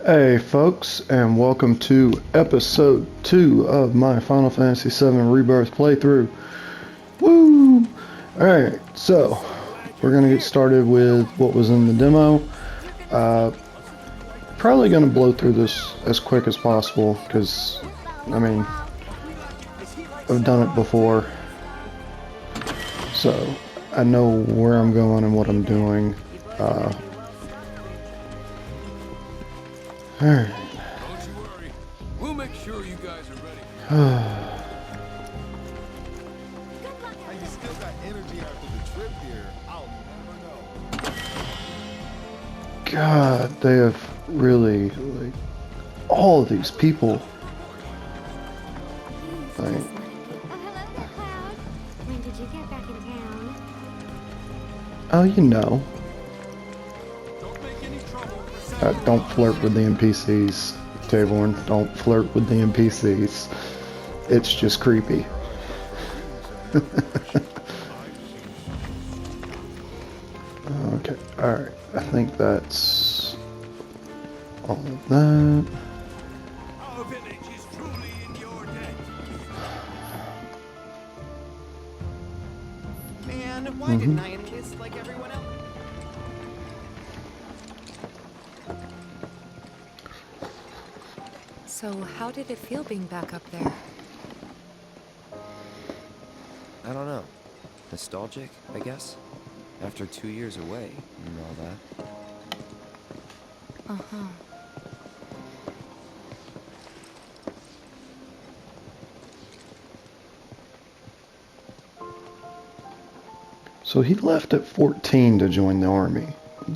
Hey folks, and welcome to episode 2 of my Final Fantasy VII Rebirth playthrough. Woo! Alright, so we're gonna get started with what was in the demo. Probably gonna blow through this as quick as possible, because, I mean, I've done it before. So, I know where I'm going and what I'm doing. Alright. Don't you worry. We'll make sure you guys are ready. How you still got energy after the trip here? I'll never know. God, they have really, like, all of these people. Like, Oh, hello there, Cloud. When did you get back in town? oh, you know. Don't make any trouble. Don't flirt with the NPCs, Taborn. Don't flirt with the NPCs. It's just creepy. Okay, alright. I think that's all of that. Our village is truly in your debt. Man, why didn't I enlist like everyone else? So, how did it feel being back up there? I don't know. Nostalgic, I guess? After 2 years away and all that. Uh-huh. So he left at 14 to join the army,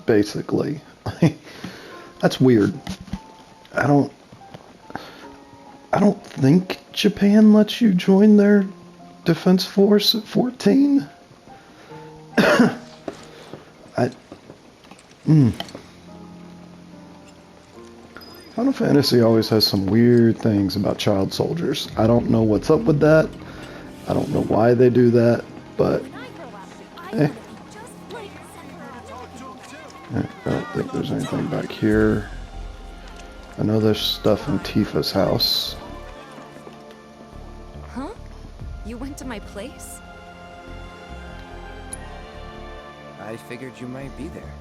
basically. That's weird. I don't think Japan lets you join their defense force at 14. Final Fantasy always has some weird things about child soldiers. I don't know what's up with that. I don't know why they do that, but eh. I don't think there's anything back here. I know there's stuff in Tifa's house. Huh? You went to my place? I figured you might be there.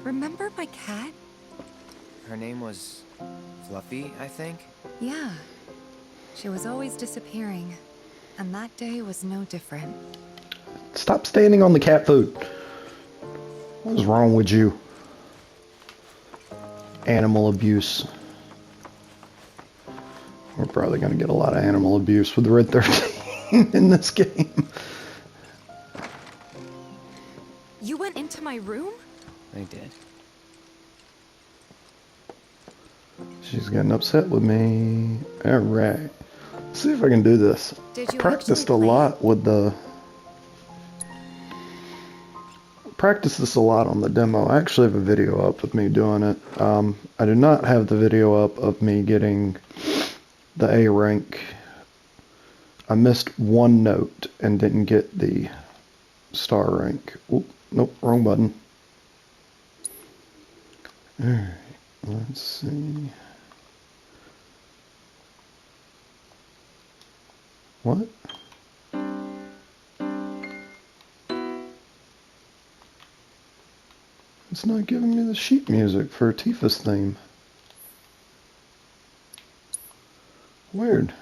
Remember my cat? Her name was Fluffy, I think? Yeah. She was always disappearing. And that day was no different. Stop standing on the cat food. What is wrong with you? Animal abuse. We're probably going to get a lot of animal abuse with Red 13 in this game. You went into my room? I did. She's getting upset with me. Alright. Let's see if I can do this. Did you I practiced a actually play? lot with the... Practiced this a lot on the demo. I actually have a video up of me doing it. I do not have the video up of me getting the A rank. I missed one note and didn't get the star rank. Oop, nope, wrong button. Alright, let's see. What? It's not giving me the sheet music for Tifa's theme. Weird.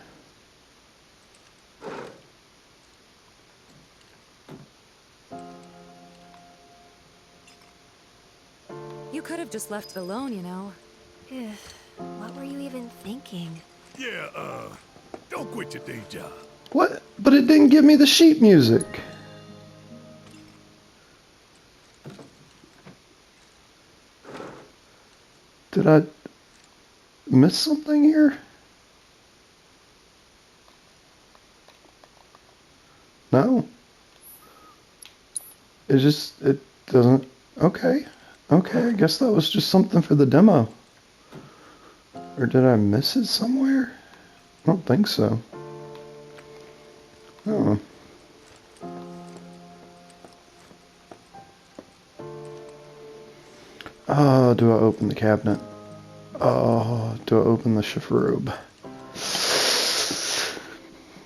You could have just left it alone, you know. What were you even thinking? Yeah, don't quit your day job. What? But it didn't give me the sheet music. Did I miss something here? No. It doesn't, okay. Okay, I guess that was just something for the demo. Or did I miss it somewhere? I don't think so. Oh. Oh, do I open the cabinet? Oh, do I open the chiffrobe?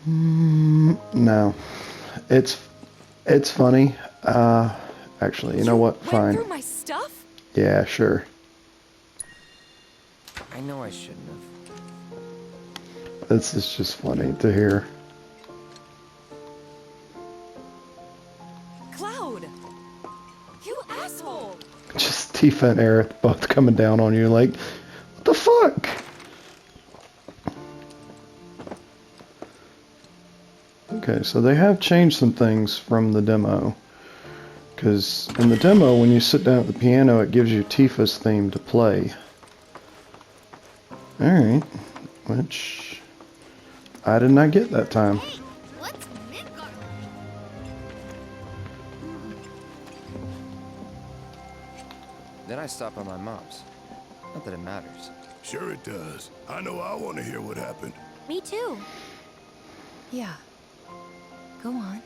No. It's funny. Actually, you know what? Went Fine. through my stuff? Yeah, sure. I know I shouldn't have. This is just funny to hear. Cloud! You asshole! Just Tifa and Aerith both coming down on you like, what the fuck? Okay, so they have changed some things from the demo. Because in the demo, when you sit down at the piano, it gives you Tifa's theme to play. Alright, which I did not get that time. Hey, what's Midgar? Then I stop by my mom's. Not that it matters. Sure it does. I know I want to hear what happened. Me too. Yeah. Go on.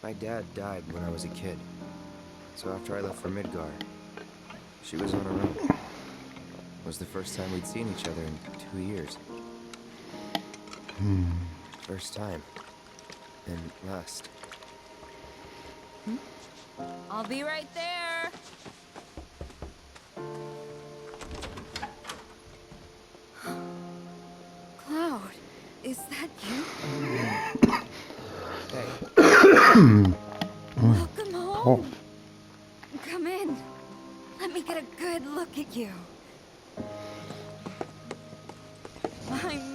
My dad died when I was a kid. So after I left for Midgar, she was on her own. It was the first time we'd seen each other in 2 years. First time. And last. I'll be right there. Cloud, is that you? Hey, Welcome home. Oh, Come in. Let me get a good look at you.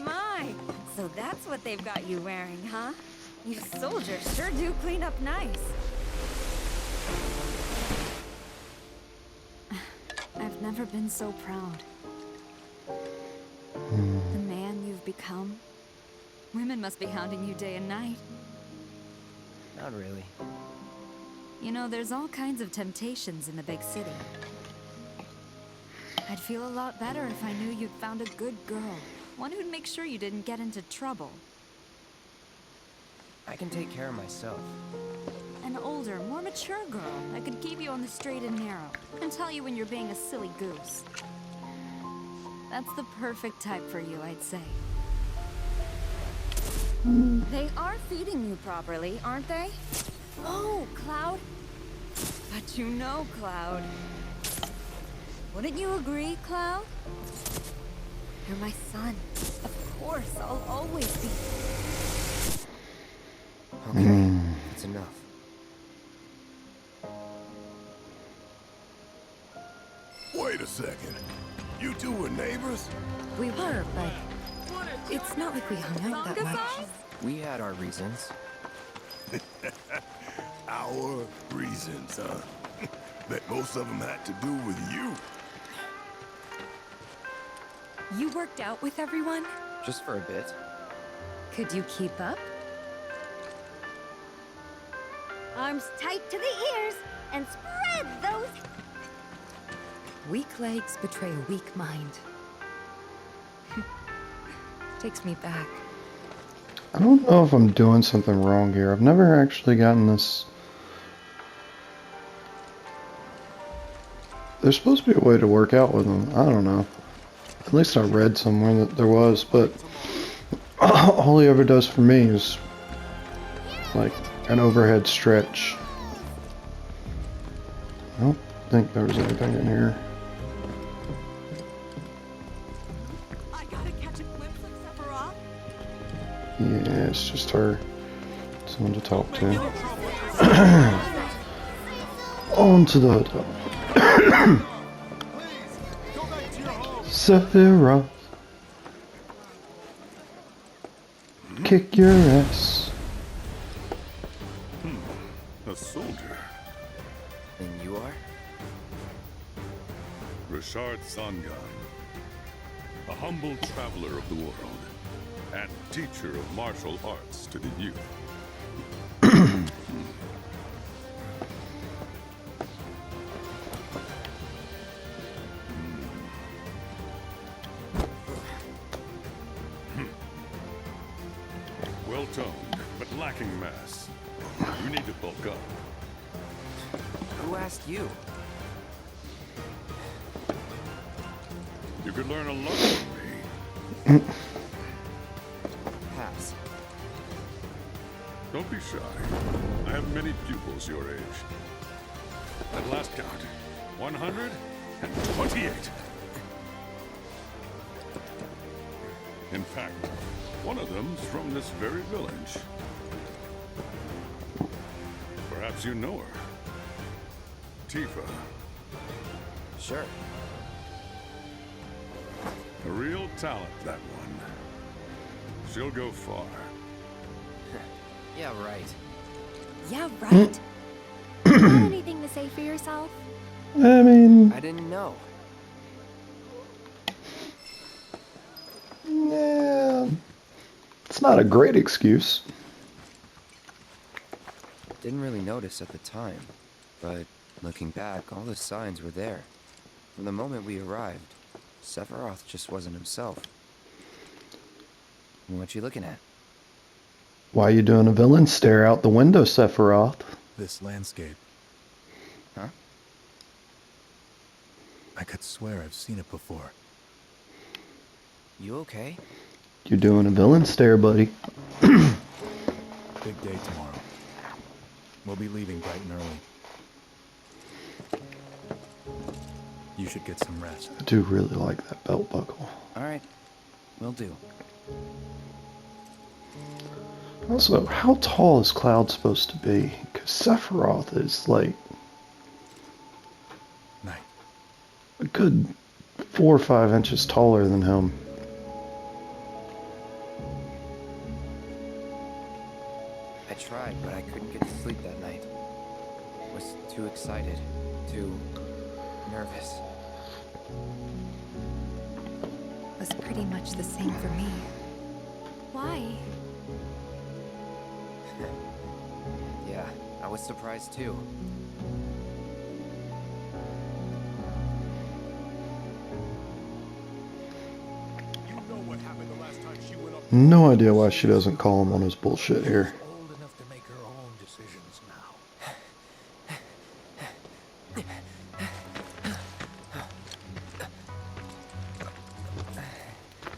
My. So that's what they've got you wearing, huh? You soldiers sure do clean up nice. I've never been so proud. The man you've become. Women must be hounding you day and night. not really. You know, there's all kinds of temptations in the big city. I'd feel a lot better if I knew you'd found a good girl. One who'd make sure you didn't get into trouble. I can take care of myself. An older, more mature girl that could keep you on the straight and narrow and tell you when you're being a silly goose. That's the perfect type for you, I'd say. They are feeding you properly, aren't they? Oh, Cloud. But you know, Cloud. Wouldn't you agree, Cloud? You're my son. Of course, I'll always be. Okay, that's enough. Wait a second. You two were neighbors? We were, but it's not like we hung out that much. We had our reasons. Our reasons, huh? Bet most of them had to do with you. You worked out with everyone? Just for a bit. Could you keep up? Arms tight to the ears and spread those. Weak legs betray a weak mind. Takes me back. I don't know if I'm doing something wrong here. I've never actually gotten this. There's supposed to be a way to work out with them. I don't know. At least I read somewhere that there was, but all he ever does for me is like an overhead stretch. I don't think there was anything in here. I gotta catch a glimpse of Sephiroth. Yeah, it's just her. Someone to talk to. On to the hotel. Sephiroth. Kick your ass. A soldier. And you are? Richard Sangan. A humble traveler of the world. And teacher of martial arts to the youth. lacking mass. You need to bulk up. Who asked you? You could learn a lot from me. Pass. Don't be shy. I have many pupils your age. At last count, 128. In fact, one of them's from this very village. Perhaps you know her. Tifa. Sure. A real talent, that one. She'll go far. Yeah, right. Yeah, right. Got anything to say for yourself? I mean, I didn't know. yeah, it's not a great excuse. Didn't really notice at the time, but looking back, all the signs were there. From the moment we arrived, Sephiroth just wasn't himself. What you looking at? Why you doing a villain stare out the window, Sephiroth? This landscape. Huh? I could swear I've seen it before. You okay? You doing a villain stare, buddy? Big day tomorrow. We'll be leaving bright and early. You should get some rest. I do really like that belt buckle. Alright. Will do. Also, how tall is Cloud supposed to be? Because Sephiroth is like Night. a good 4 or 5 inches taller than him. I tried, but I couldn't get to sleep that night. Was too excited. Too nervous. Was pretty much the same for me. Why? Yeah, I was surprised too. You know what happened the last time she went up. No idea why she doesn't call him on his bullshit here. Old enough to make her own decisions now.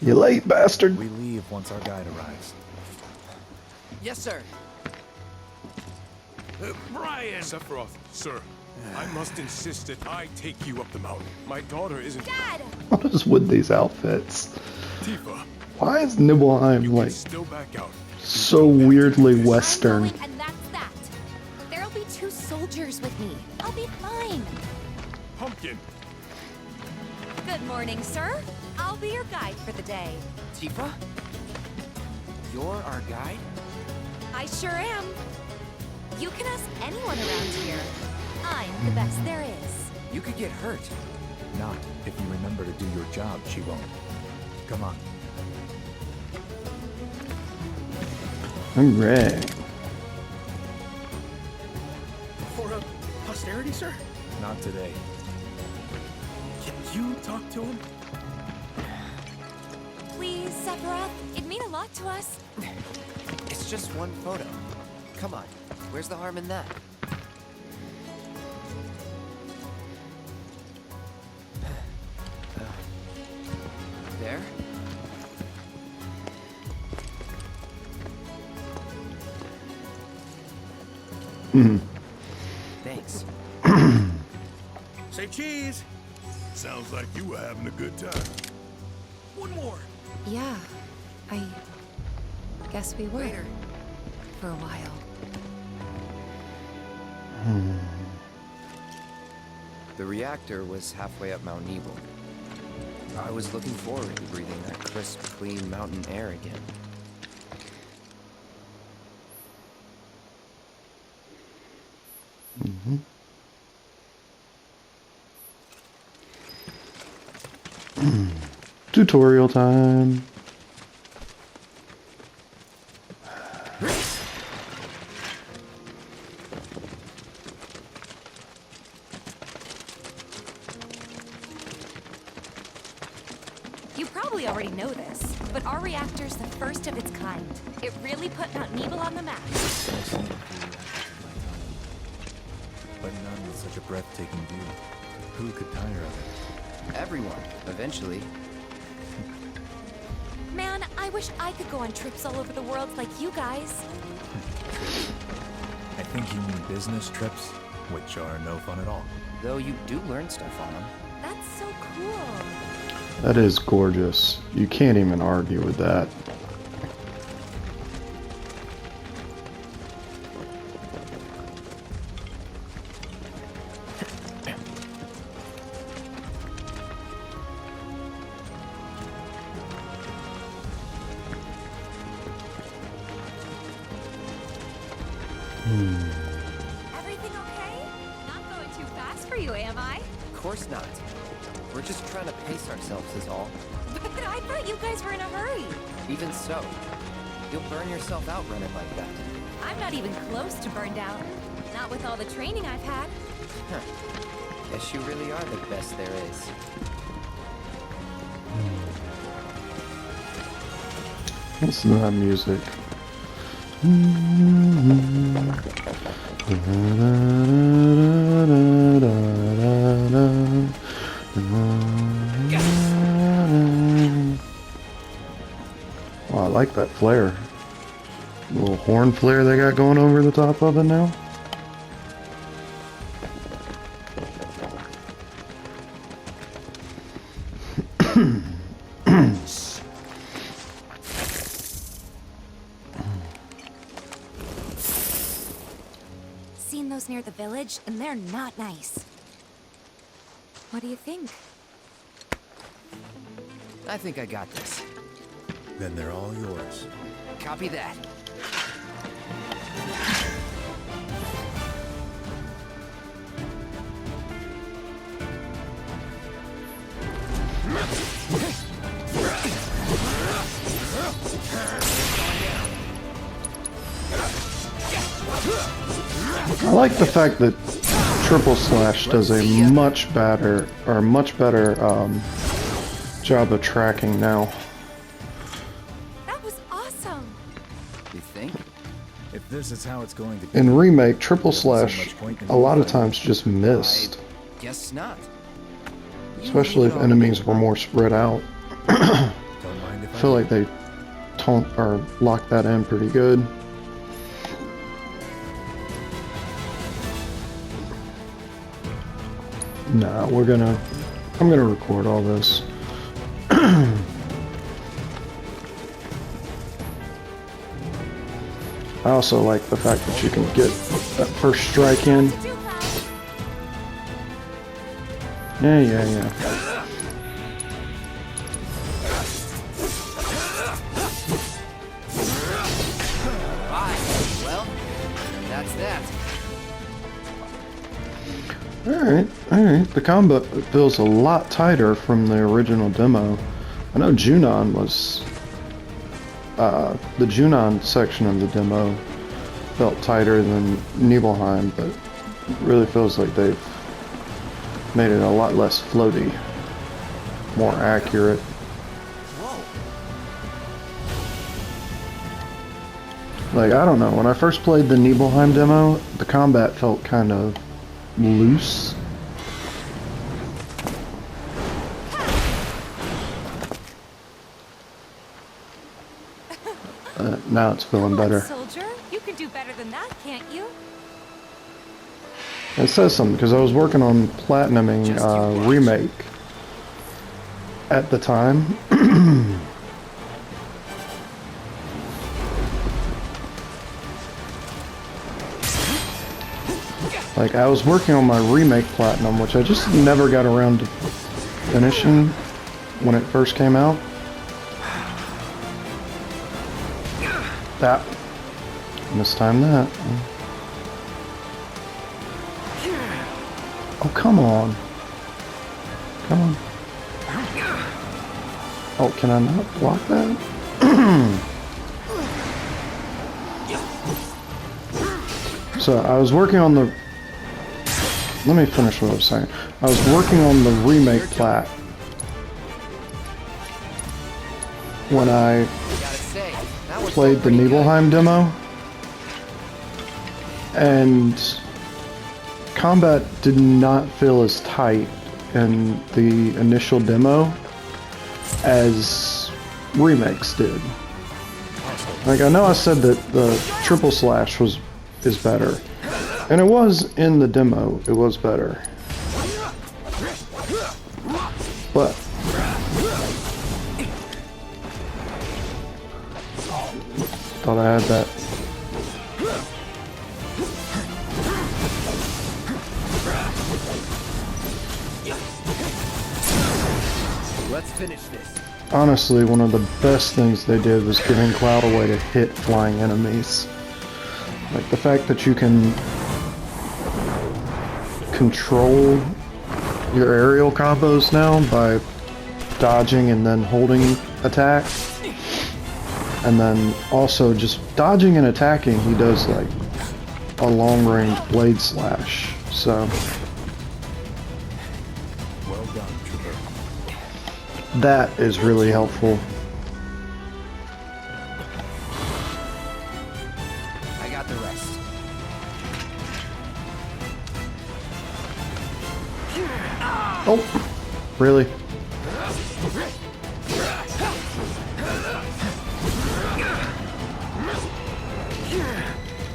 You late, bastard. We leave once our guide arrives. Yes, sir. Brian! Sephiroth, sir. I must insist that I take you up the mountain. My daughter isn't... Dad! What is with these outfits? Tifa, Why is Nibelheim you like can still back out. so weirdly Western? I'm going, and that's that. There'll be 2 soldiers with me. I'll be fine. Pumpkin! Good morning, sir. I'll be your guide for the day. Tifa? You're our guide? I sure am. You can ask anyone around here. I'm the best there is. You could get hurt. Not if you remember to do your job, she won't. Come on. Alright. For posterity, sir? Not today. Can you talk to him? Please, Sephiroth. It'd mean a lot to us. It's just one photo. Come on. Where's the harm in that? There? Thanks. Say cheese! Sounds like you were having a good time. One more! Yeah, I guess we were. For a while. The reactor was halfway up Mount Nebel. I was looking forward to breathing that crisp, clean mountain air again. Tutorial time. You probably already know this, but our reactor's the first of its kind. It really put Mount Nebel on the map. I've seen a few reactors in my time, but none with such a breathtaking view. Who could tire of it? Everyone, eventually. Man, I wish I could go on trips all over the world like you guys. I think you mean business trips, which are no fun at all. Though you do learn stuff on them. That's so cool. That is gorgeous. You can't even argue with that. Everything okay? Not going too fast for you, am I? Of course not. We're just trying to pace ourselves is all. But I thought you guys were in a hurry. Even so, you'll burn yourself out running like that. I'm not even close to burned out. Not with all the training I've had. Huh. Guess you really are the best there is. Listen to that music. Oh, I like that flare. Little horn flare they got going over the top of it now. Seen those near the village, and they're not nice. What do you think? I think I got this. Then they're all yours. Copy that. I like the fact that Triple Slash does a much better job of tracking now. That was awesome. You think? If this is how it's going to be, In Remake, Triple Slash a lot of times just missed, Guess not. especially if enemies were more spread out. don't mind if I feel like they locked that in pretty good. Nah, I'm gonna record all this. I also like the fact that you can get that first strike in. Yeah. Well, that's that. Alright. The combat feels a lot tighter from the original demo. I know Junon was... the Junon section of the demo felt tighter than Nibelheim, but it really feels like they've made it a lot less floaty, more accurate. Like, I don't know, when I first played the Nibelheim demo, the combat felt kind of loose. Now it's feeling better. Soldier, you can do better than that, can't you? It says something, because I was working on platinuming Remake at the time. Like, I was working on my Remake Platinum, which I just never got around to finishing when it first came out. That. Mistimed that. Oh, come on. Come on. Oh, can I not block that? So, I was working on the... Let me finish what I was saying. I was working on the Remake Plat. when I Gotta say, that was played the pretty good. Nibelheim demo, and combat did not feel as tight in the initial demo as remakes did. Like, I know I said that the triple slash is better, and it was in the demo, it was better. But thought I had that. Let's finish this. Honestly, one of the best things they did was giving Cloud a way to hit flying enemies. Like the fact that you can control your aerial combos now by dodging and then holding attack. And then also just dodging and attacking, he does like a long range blade slash. So Well done, Trooper. that is really helpful. I got the rest. Oh, really?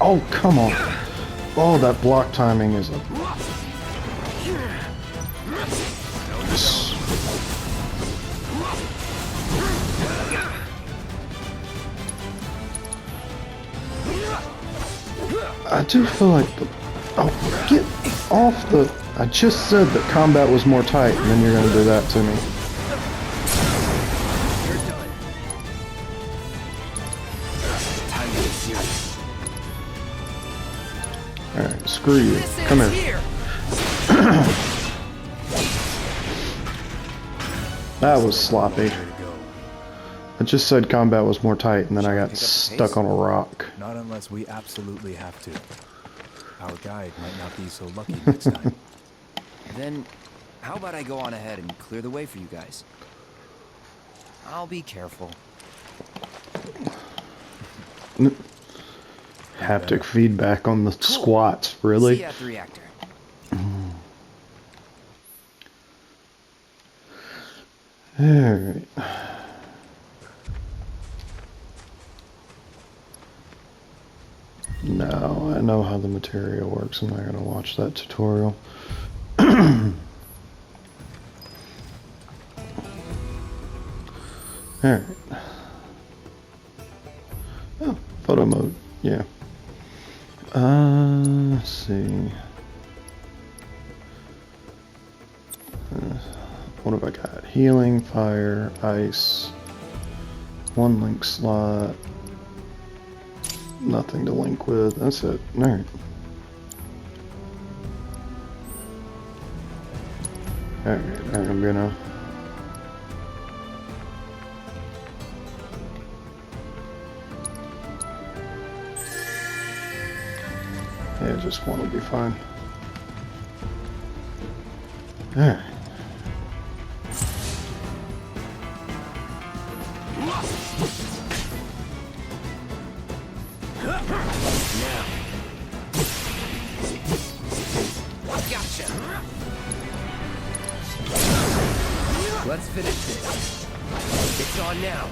Oh, come on. Oh, that block timing is a... I do feel like the... Oh, get off the... I just said that combat was more tight, and then you're gonna do that to me. You're done. Time to get serious. Alright, screw you. Come here. That was sloppy. Way to go. I just said combat was more tight, and then I got Pick up the stuck pace? on a rock. Not unless we absolutely have to. Our guide might not be so lucky next time. Then, how about I go on ahead and clear the way for you guys? I'll be careful. Haptic feedback on the squats, really? See you at the reactor. Alright. No, I know how the material works. I'm not gonna watch that tutorial. Alright. Oh, photo mode, yeah. Let's see. What have I got? Healing, fire, ice, one link slot, nothing to link with. That's it. Alright. Alright, I'm gonna... Yeah, just one will be fine. Alright. Gotcha. Let's finish this. It's on now.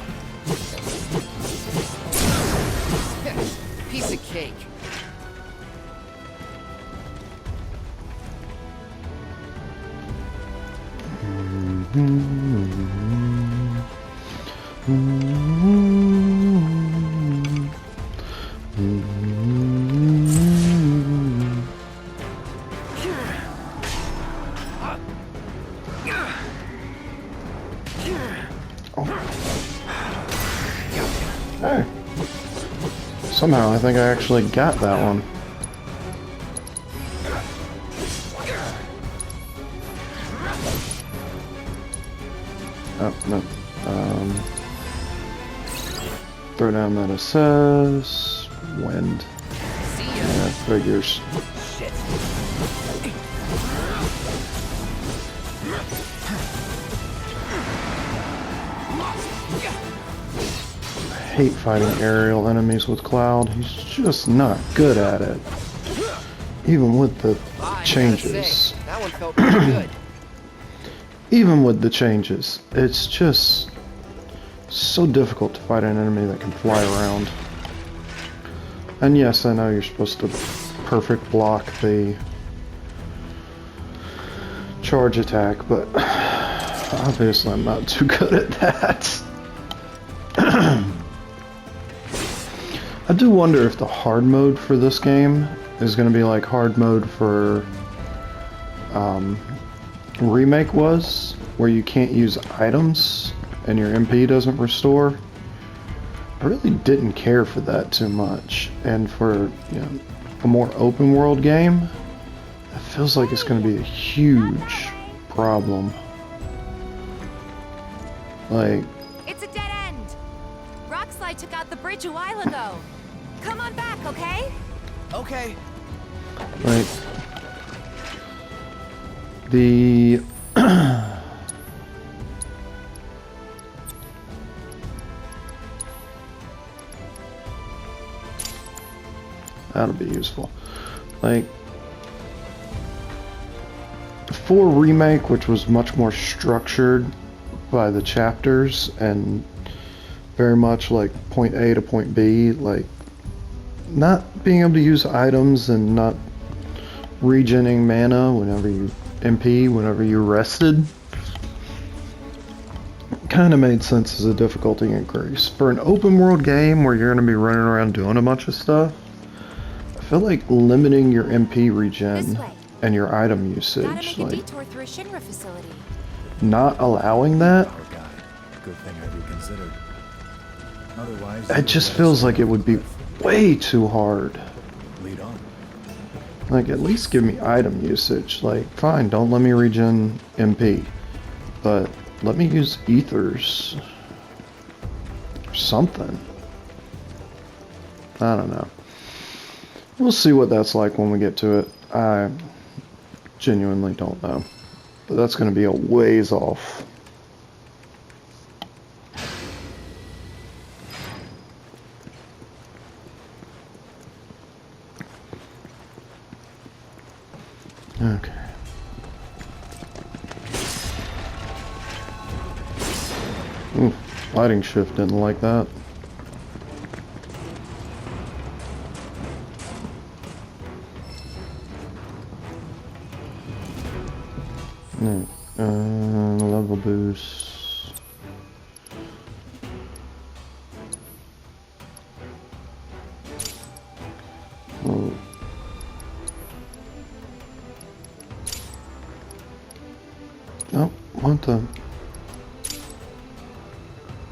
Piece of cake. Hey. Somehow I think I actually got that one. Oh, no. Throw down that assess. Wind. See ya. Yeah, figures. Shit. hate fighting aerial enemies with Cloud. He's just not good at it. Even with the changes. That one felt pretty good. Even with the changes, it's just so difficult to fight an enemy that can fly around. And yes, I know you're supposed to perfect block the charge attack, but obviously I'm not too good at that. I do wonder if the hard mode for this game is going to be like hard mode for Remake was, where you can't use items and your MP doesn't restore. I really didn't care for that too much, and for, you know, a more open world game, it feels like it's going to be a huge problem. Like, It's a dead end. Rockslide took out the bridge a while ago. Come on back, okay? Okay. like the that'll be useful. Like, for Remake, which was much more structured by the chapters and very much like point A to point B, like not being able to use items and not regening mana whenever you MP, whenever you rested, kind of made sense as a difficulty increase. For an open world game where you're going to be running around doing a bunch of stuff, I feel like limiting your MP regen and your item usage, like Detour through a Shinra facility. not allowing that, Our guy. Good thing I reconsidered. Otherwise, it just feels like it would be way too hard. lead on. Like, at least give me item usage. Like, fine, don't let me regen MP, but let me use ethers. Something. I don't know. We'll see what that's like when we get to it. I genuinely don't know. But that's going to be a ways off. Okay. Ooh, lighting shift didn't like that. Level boost. Oh. Oh, what the?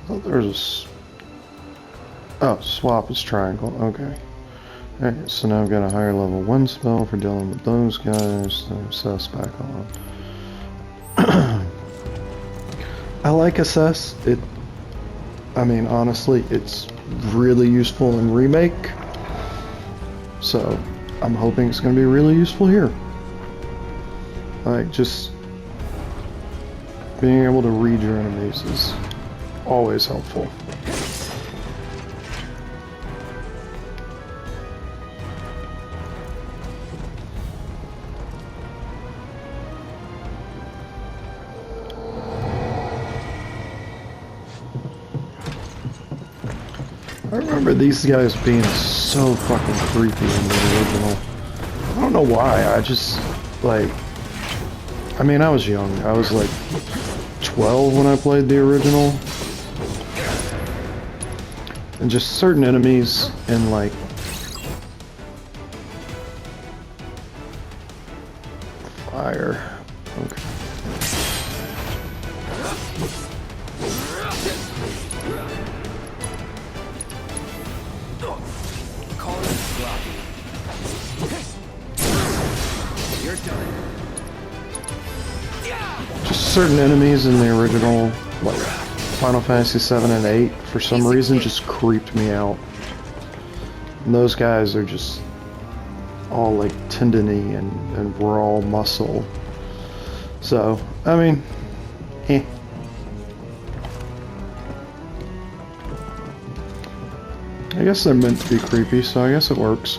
Oh, there's a... Oh, swap is triangle, okay. Alright, so now I've got a higher level 1 spell for dealing with those guys. So assess back on. I like assess. I mean, honestly, it's really useful in Remake. So, I'm hoping it's going to be really useful here. Like, just being able to read your enemies is always helpful. I remember these guys being so fucking creepy in the original. I don't know why, I just, like... I mean, I was young. I was like 12 when I played the original. And just certain enemies in, like... Fire. Okay. Just certain enemies in the original, like Final Fantasy VII and 8, for some reason just creeped me out. And those guys are just all like tendony and raw muscle. So, I mean, I guess they're meant to be creepy, so I guess it works.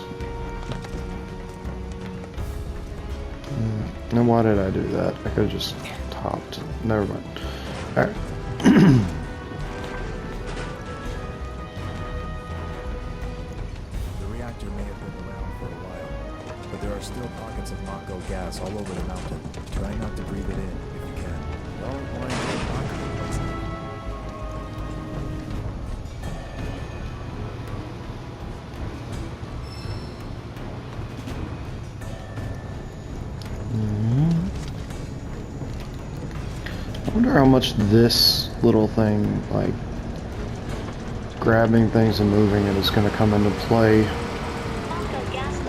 Now why did I do that? I could've just topped. Never mind. Alright. The reactor may have been around for a while, but there are still pockets of Mako gas all over the mountain. Try not to breathe it in if you can. Don't want to get Mako poisoning. I wonder how much this little thing, like grabbing things and moving it, is going to come into play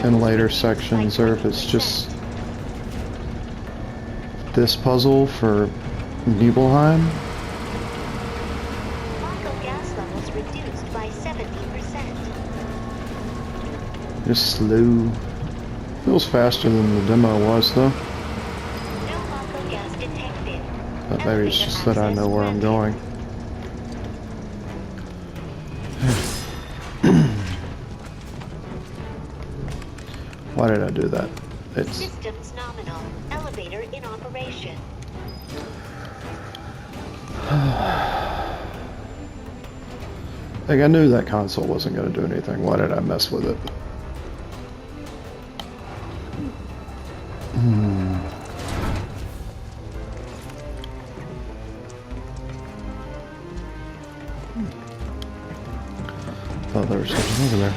in later sections, or if it's just this puzzle for Nibelheim. Mako gas levels reduced by 70%. Just slow. Feels faster than the demo was, though. No Mako gas detected. But maybe it's just that I know where I'm going. Why did I do that? It's... Systems nominal. Elevator in operation. Like, I knew that console wasn't going to do anything. Why did I mess with it? Oh, there was something over there.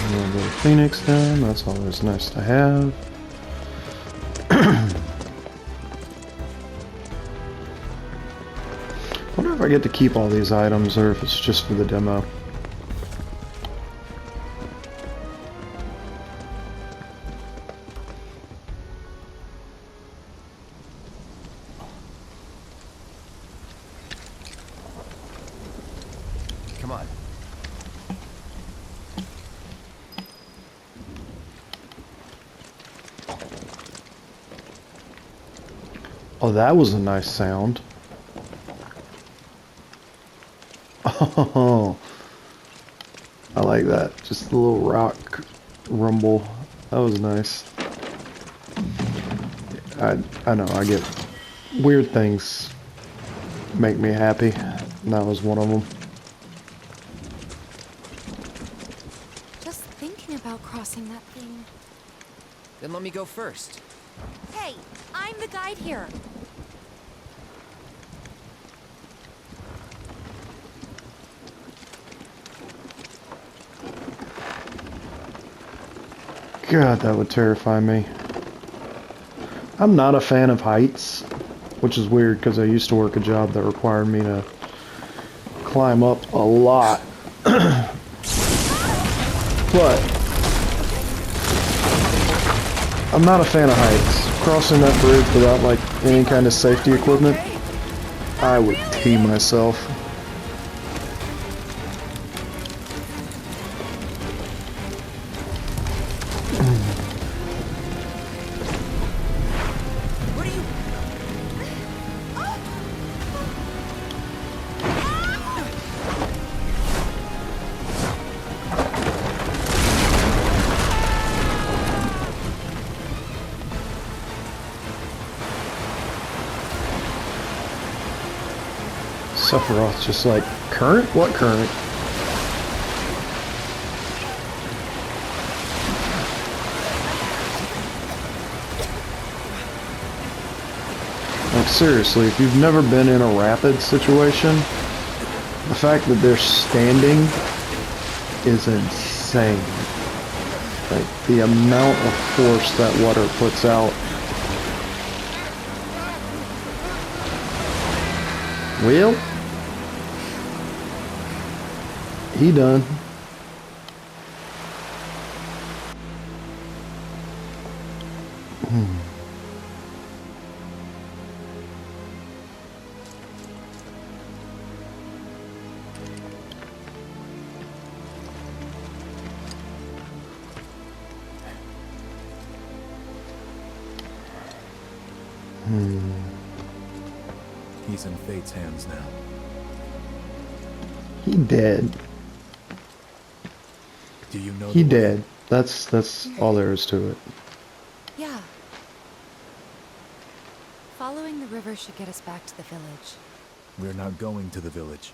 A little Phoenix down, that's always nice to have. Wonder if I get to keep all these items or if it's just for the demo. Come on. Oh, that was a nice sound. Oh, I like that. Just a little rock rumble. That was nice. I know, I get weird things make me happy, and that was one of them. Just thinking about crossing that thing. Then let me go first. Hey, I'm the guide here. God, that would terrify me. I'm not a fan of heights, which is weird because I used to work a job that required me to climb up a lot. But I'm not a fan of heights. Crossing that bridge without like any kind of safety equipment, I would tee myself. What are you... Sephiroth's just like, current? What current? Like seriously, if you've never been in a rapid situation, the fact that they're standing is insane. Like the amount of force that water puts out. Well, he done. He's in Fate's hands now. He dead. Do you know He the way? dead. That's all there is to it. Yeah. Following the river should get us back to the village. We're not going to the village.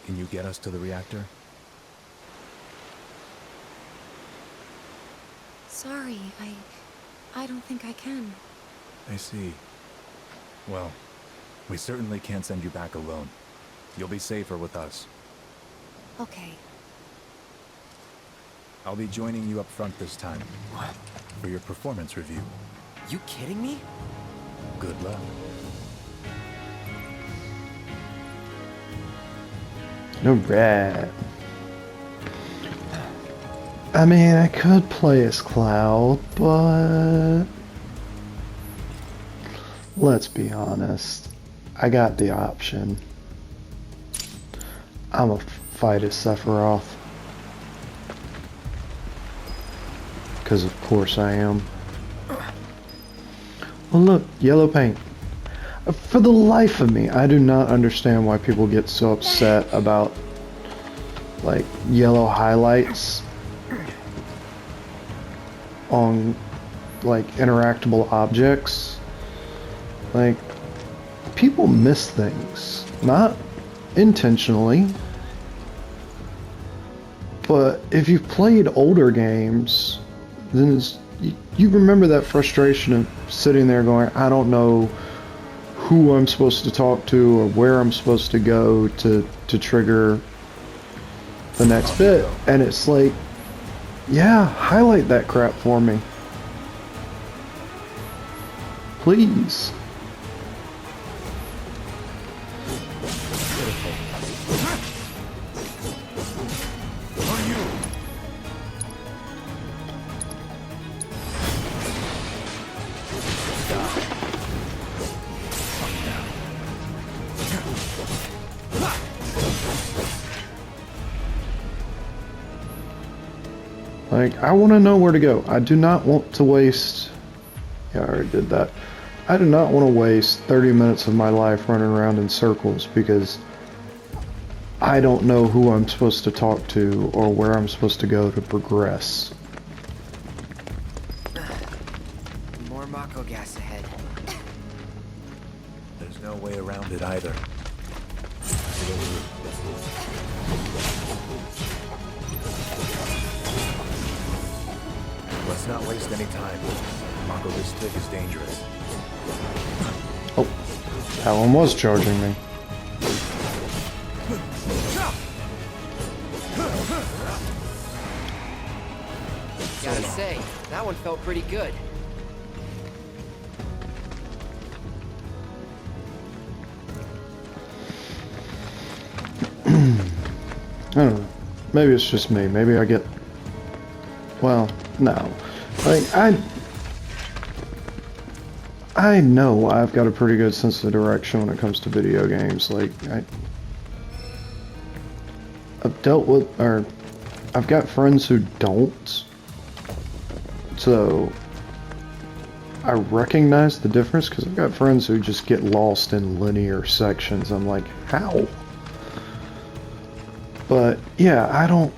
Can you get us to the reactor? Sorry, I don't think I can. I see. Well, we certainly can't send you back alone. You'll be safer with us. Okay. I'll be joining you up front this time. What? For your performance review. You kidding me? Good luck. Alright. I mean, I could play as Cloud, but let's be honest. I got the option. I'm a fight as Sephiroth. Because of course I am. Well look, yellow paint. For the life of me, I do not understand why people get so upset about like yellow highlights on like interactable objects. Like, people miss things, not intentionally, but if you've played older games, then you remember that frustration of sitting there going, I don't know who I'm supposed to talk to or where I'm supposed to go to trigger the next bit, and it's like, yeah, highlight that crap for me, please. Like, I want to know where to go. I do not want to waste... Yeah, I already did that. I do not want to waste 30 minutes of my life running around in circles because I don't know who I'm supposed to talk to or where I'm supposed to go to progress. More Mako gas ahead. There's no way around it either. Let's not waste any time. Mako this thick is dangerous. Oh, that one was charging me. Gotta say, that one felt pretty good. I don't know. Maybe it's just me. Maybe I get... Well, no. Like, I know I've got a pretty good sense of direction when it comes to video games. Like, I've dealt with, or I've got friends who don't. So, I recognize the difference because I've got friends who just get lost in linear sections. I'm like, how? But, yeah, I don't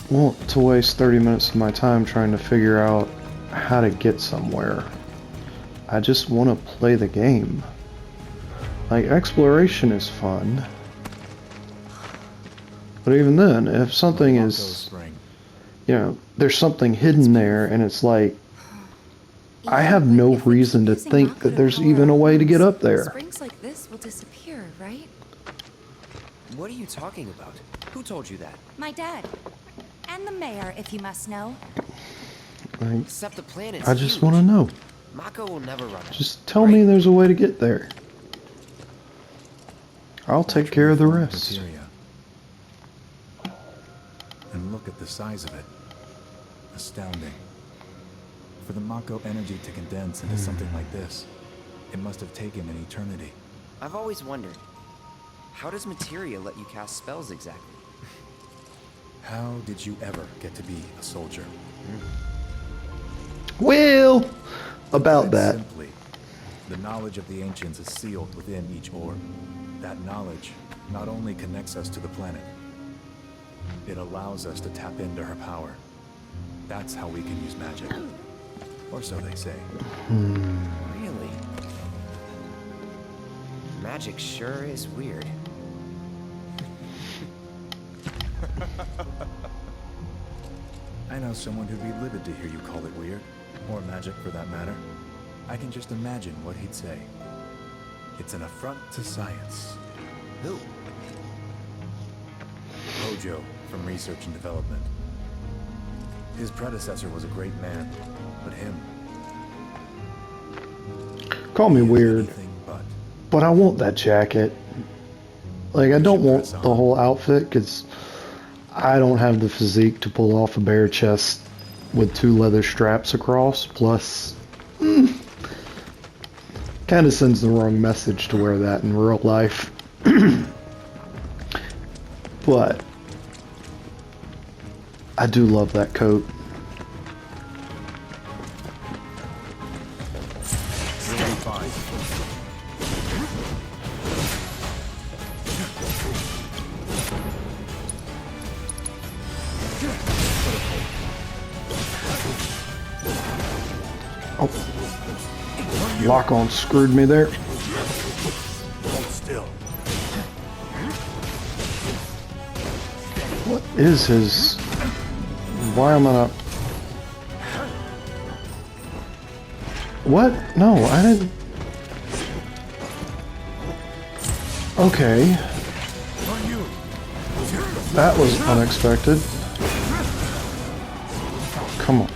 want to waste 30 minutes of my time trying to figure out how to get somewhere. I just want to play the game. Like, exploration is fun. But even then, if something is, you know, there's something hidden there and it's like, I have no reason to think that there's even a way to get up there. Springs like this will disappear, right? What are you talking about? Who told you that? My dad. And the mayor, if you must know. Like, Except the planet's I just huge. want to know. Mako will never run it. Just tell me there's a way to get there. I'll take care of the rest. Materia. And look at the size of it. Astounding. For the Mako energy to condense into something like this, it must have taken an eternity. I've always wondered, how does materia let you cast spells exactly? How did you ever get to be a soldier? Well, about Put that. simply, The knowledge of the ancients is sealed within each orb. That knowledge not only connects us to the planet, it allows us to tap into her power. That's how we can use magic. Or so they say. Really? Magic sure is weird. I know someone who'd be livid to hear you call it weird, or magic for that matter. I can just imagine what he'd say. It's an affront to science. Who? Hojo, from Research and Development. His predecessor was a great man, but him... Call me weird, anything but I want that jacket. Like, I don't want the whole outfit, because I don't have the physique to pull off a bare chest with 2 leather straps across, plus... kind of sends the wrong message to wear that in real life. But I do love that coat. We'll be fine. Oh, lock-on screwed me there. Hold still. What is his... Why am I not... What? No, I didn't... Okay. That was unexpected. Come on.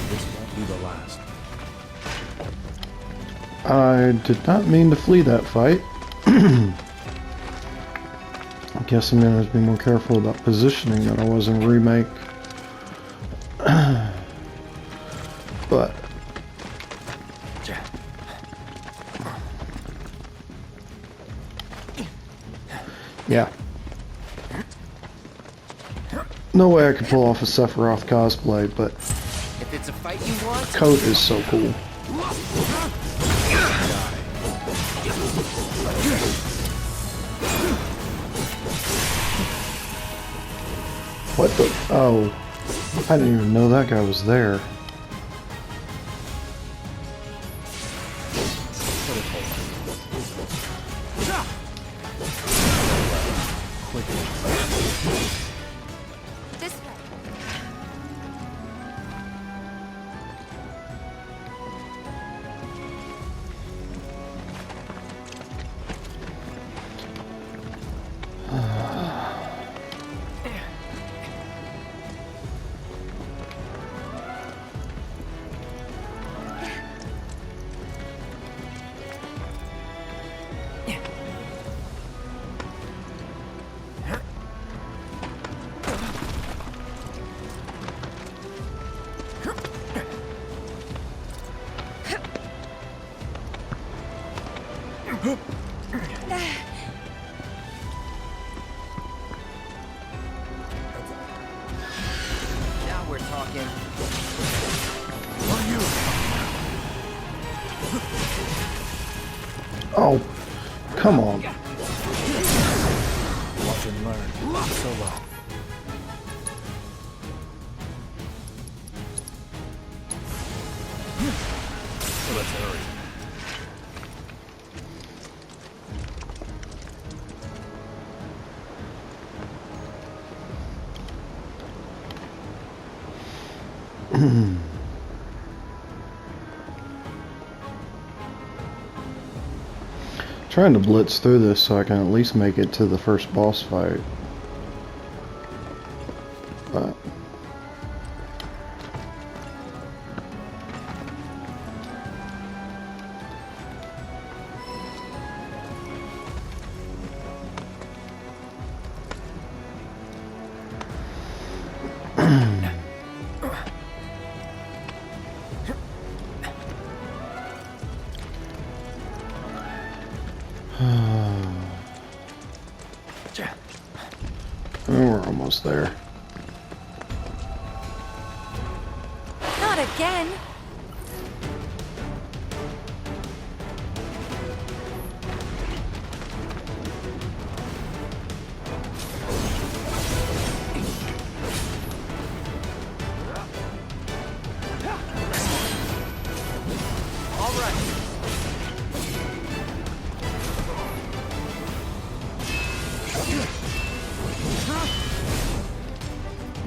This won't be the last. I did not mean to flee that fight. I guess I'm gonna have to be more careful about positioning than I was in Remake. But yeah. No way I could pull off a Sephiroth cosplay, but If it's a fight you want, coat is so cool. What the? Oh, I didn't even know that guy was there. This way. now we're talking. Oh, come on. Watch and learn. Solo. Let's hurry. Trying to blitz through this so I can at least make it to the first boss fight. But we're almost there. Not Not again!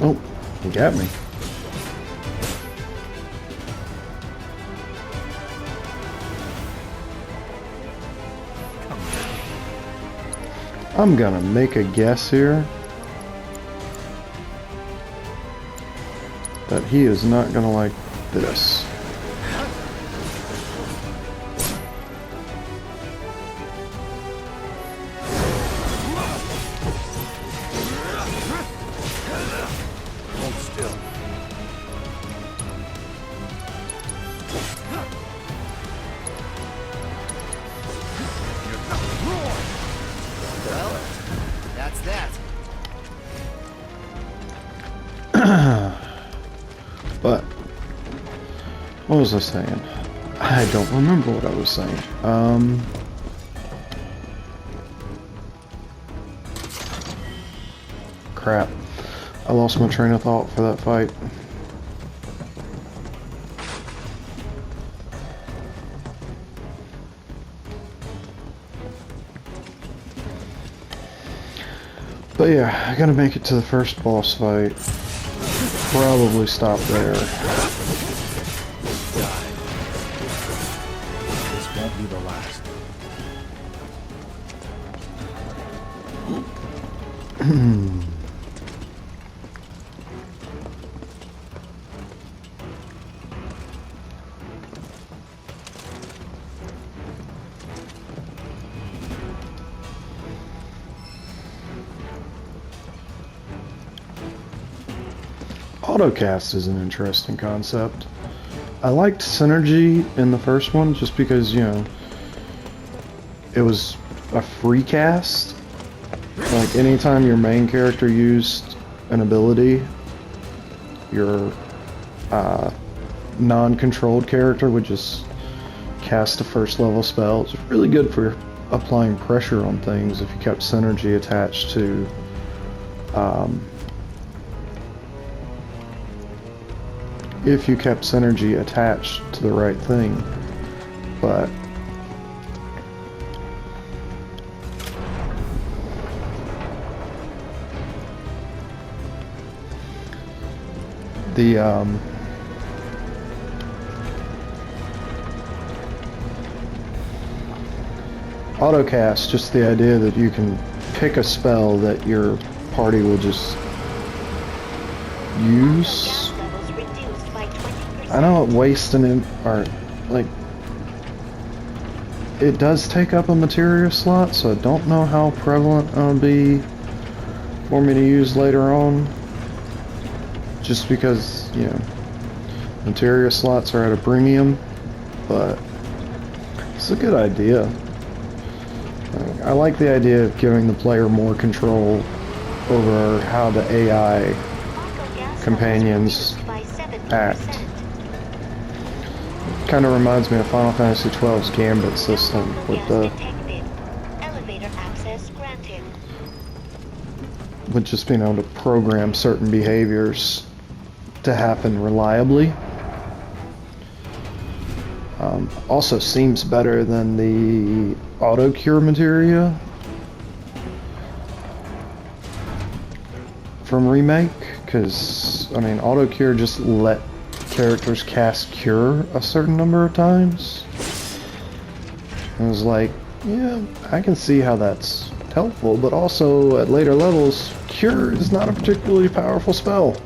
Oh, he got me. I'm gonna make a guess here that he is not gonna like this. Well, that's that. But what was I saying? I don't remember what I was saying. Crap. I lost my train of thought for that fight. But yeah, I gotta make it to the first boss fight. Probably stop there. This won't be the last. Autocast is an interesting concept. I liked Synergy in the first one just because, you know, it was a free cast. Like, anytime your main character used an ability, your non-controlled character would just cast a first level spell. It's really good for applying pressure on things if you kept Synergy attached to the right thing. But the autocast, just the idea that you can pick a spell that your party will just use. Gas levels reduced by 20%. I know it wastes or like it does take up a materia slot, so I don't know how prevalent it'll be for me to use later on. Just because, you know, materia slots are at a premium, but it's a good idea. I like the idea of giving the player more control over how the AI companions act. Kind of reminds me of Final Fantasy XII's Gambit system with just being able to program certain behaviors to happen reliably. Also seems better than the auto cure materia from Remake, because I mean auto cure just let characters cast cure a certain number of times. And it was like, yeah, I can see how that's helpful, but also at later levels, cure is not a particularly powerful spell.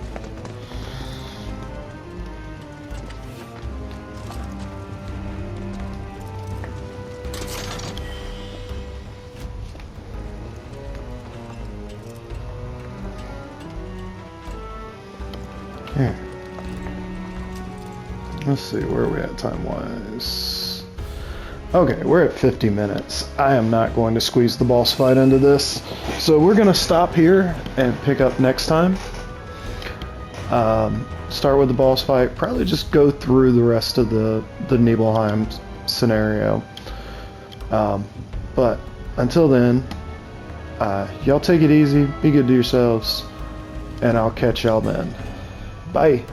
Yeah. Let's see, where are we at time-wise? Okay, we're at 50 minutes. I am not going to squeeze the boss fight into this. So we're going to stop here and pick up next time. Start with the boss fight. Probably just go through the rest of the Nibelheim scenario. But until then, y'all take it easy, be good to yourselves, and I'll catch y'all then. Bye.